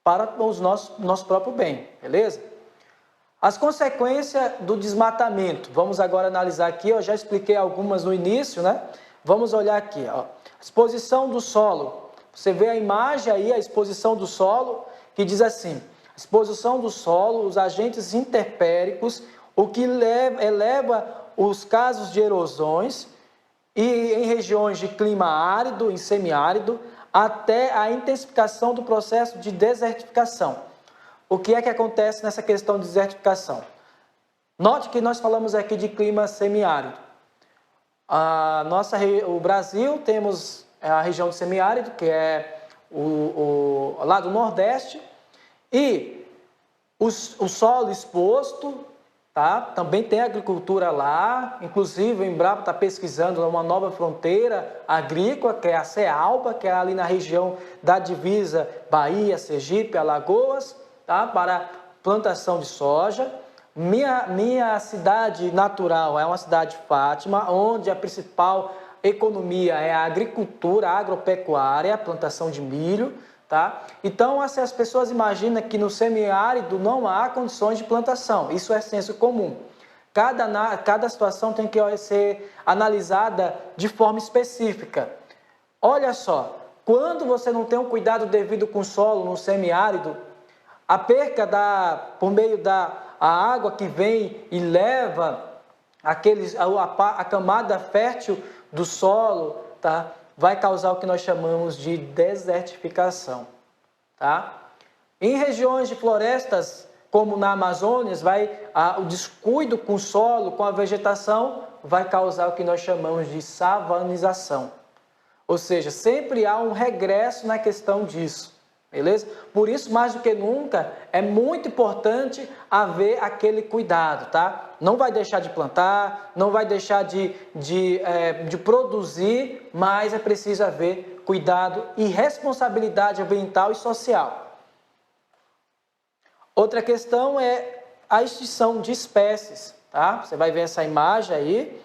para o nosso próprio bem, beleza? As consequências do desmatamento, vamos agora analisar aqui, eu já expliquei algumas no início, né? Vamos olhar aqui, ó. Exposição do solo, você vê a imagem aí, a exposição do solo, que diz assim, exposição do solo, os agentes interpéricos, o que eleva os casos de erosões, e em regiões de clima árido, em semiárido, até a intensificação do processo de desertificação. O que é que acontece nessa questão de desertificação? Note que nós falamos aqui de clima semiárido. O Brasil, temos a região de semiárido, que é lá do Nordeste, e o solo exposto, tá? Também tem agricultura lá, inclusive o Embrapa está pesquisando uma nova fronteira agrícola, que é a CEALBA, que é ali na região da divisa Bahia, Sergipe, Alagoas, tá? Para plantação de soja. Minha cidade natural é uma cidade de Fátima, onde a principal economia é a agricultura, a agropecuária, a plantação de milho, tá? Então, assim, as pessoas imaginam que no semiárido não há condições de plantação, isso é senso comum. Cada situação tem que ser analisada de forma específica. Olha só, quando você não tem um cuidado devido com o solo no semiárido, a perca por meio da água que vem e leva a camada fértil do solo, tá? Vai causar o que nós chamamos de desertificação, tá? Em regiões de florestas, como na Amazônia, o descuido com o solo, com a vegetação, vai causar o que nós chamamos de savanização. Ou seja, sempre há um regresso na questão disso, beleza? Por isso, mais do que nunca, é muito importante haver aquele cuidado, tá? Não vai deixar de plantar, não vai deixar de produzir, mas é preciso haver cuidado e responsabilidade ambiental e social. Outra questão é a extinção de espécies, tá? Você vai ver essa imagem aí,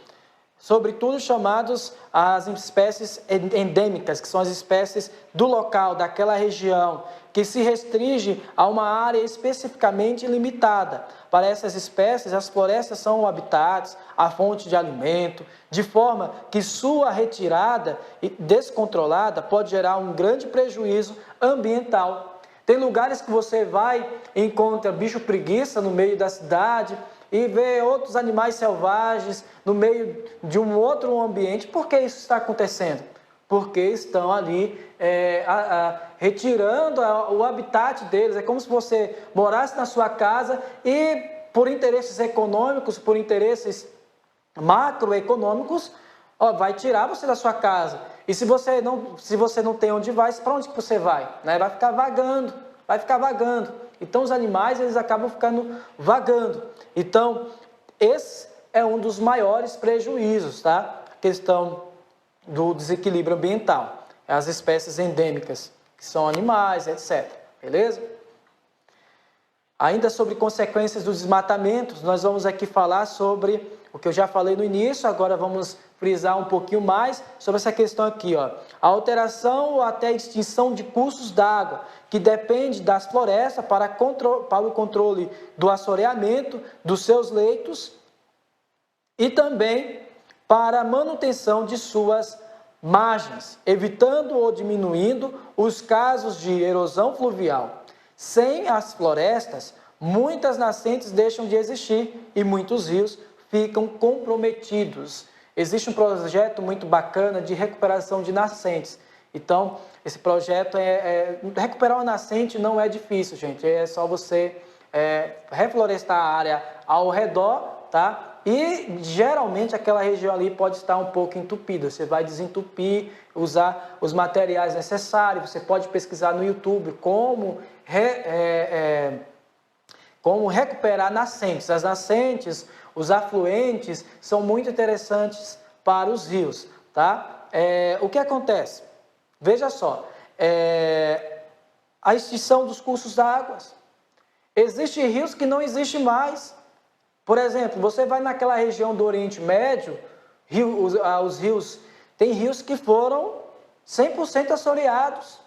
sobretudo chamadas as espécies endêmicas, que são as espécies do local, daquela região, que se restringe a uma área especificamente limitada. Para essas espécies, as florestas são o habitat, a fonte de alimento, de forma que sua retirada descontrolada pode gerar um grande prejuízo ambiental. Tem lugares que você vai e encontra bicho preguiça no meio da cidade e vê outros animais selvagens no meio de um outro ambiente. Por que isso está acontecendo? Porque estão ali retirando o habitat deles. É como se você morasse na sua casa e, por interesses econômicos, por interesses macroeconômicos, vai tirar você da sua casa. E se você não tem onde vai, para onde que você vai? Né? Vai ficar vagando. Então, os animais, eles acabam ficando vagando. Então, esse é um dos maiores prejuízos, tá? A questão do desequilíbrio ambiental. As espécies endêmicas, que são animais, etc. Beleza? Ainda sobre consequências dos desmatamentos, nós vamos aqui falar sobre o que eu já falei no início, agora vamos frisar um pouquinho mais sobre essa questão aqui, ó. A alteração ou até a extinção de cursos d'água, que depende das florestas para o controle do assoreamento dos seus leitos e também para a manutenção de suas margens, evitando ou diminuindo os casos de erosão fluvial. Sem as florestas, muitas nascentes deixam de existir e muitos rios ficam comprometidos. Existe um projeto muito bacana de recuperação de nascentes. Então, esse projeto recuperar uma nascente não é difícil, gente. É só você reflorestar a área ao redor, tá? E geralmente aquela região ali pode estar um pouco entupida. Você vai desentupir, usar os materiais necessários. Você pode pesquisar no YouTube como recuperar nascentes. As nascentes, os afluentes são muito interessantes para os rios, tá? O que acontece? Veja só, a extinção dos cursos d'água. Existem rios que não existem mais. Por exemplo, você vai naquela região do Oriente Médio, os rios, tem rios que foram 100% assoreados.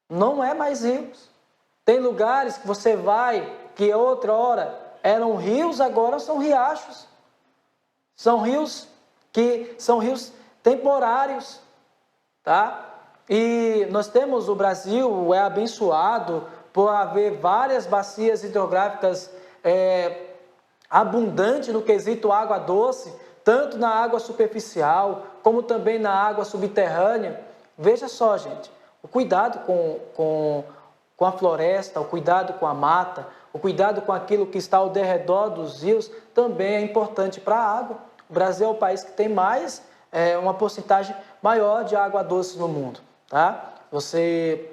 não é mais rios. Tem lugares que você vai, que outra hora eram rios, agora são riachos. São rios que são rios temporários, tá? E nós temos, o Brasil é abençoado por haver várias bacias hidrográficas abundantes no quesito água doce, tanto na água superficial, como também na água subterrânea. Veja só, gente, o cuidado com a floresta, o cuidado com a mata, o cuidado com aquilo que está ao derredor dos rios, também é importante para a água. O Brasil é o país que tem mais, uma porcentagem maior de água doce no mundo, tá? Você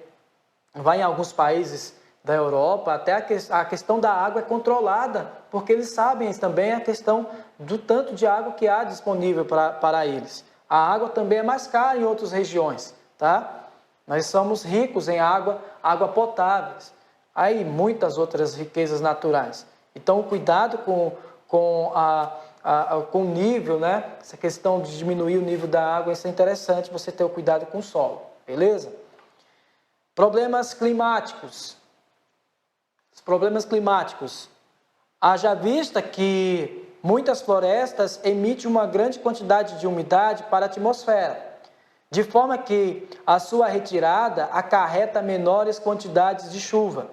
vai em alguns países da Europa, até a questão da água é controlada, porque eles sabem também a questão do tanto de água que há disponível para eles. A água também é mais cara em outras regiões, tá? Nós somos ricos em água potáveis, aí muitas outras riquezas naturais. Então, cuidado com o nível, né? Essa questão de diminuir o nível da água, isso é interessante, você ter o cuidado com o solo, beleza? Problemas climáticos. Os problemas climáticos. Haja vista que muitas florestas emitem uma grande quantidade de umidade para a atmosfera, de forma que a sua retirada acarreta menores quantidades de chuva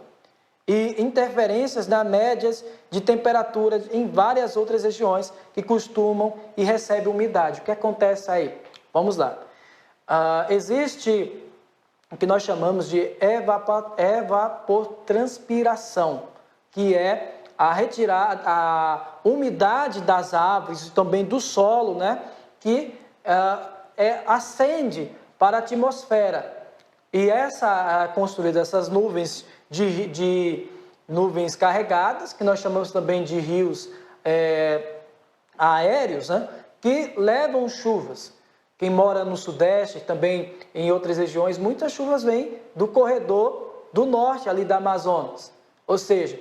e interferências nas médias de temperatura em várias outras regiões que costumam e recebem umidade. O que acontece aí? Vamos lá. Existe o que nós chamamos de evapotranspiração, que é a retirada, a umidade das árvores e também do solo, né, que ascende para a atmosfera. E construída essas nuvens de nuvens carregadas, que nós chamamos também de rios aéreos, né, que levam chuvas. Quem mora no Sudeste, também em outras regiões, muitas chuvas vêm do corredor do norte, ali da Amazonas. Ou seja,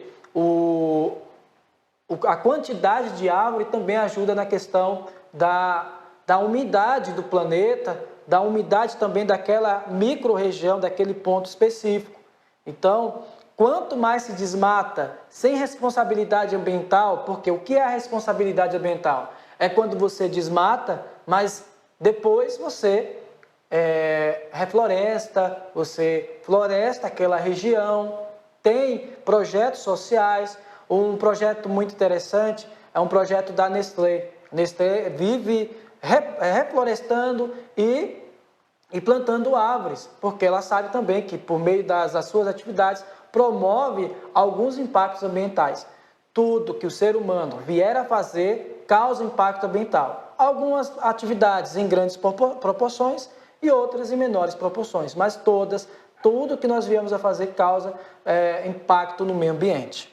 a quantidade de árvore também ajuda na questão da umidade do planeta, da umidade também daquela micro-região, daquele ponto específico. Então, quanto mais se desmata sem responsabilidade ambiental, porque o que é a responsabilidade ambiental? É quando você desmata, mas depois você refloresta, você floresta aquela região, tem projetos sociais. Um projeto muito interessante é um projeto da Nestlé. Nestlé vive reflorestando e plantando árvores, porque ela sabe também que por meio das suas atividades promove alguns impactos ambientais. Tudo que o ser humano vier a fazer causa impacto ambiental. Algumas atividades em grandes proporções e outras em menores proporções, mas tudo que nós viemos a fazer causa impacto no meio ambiente.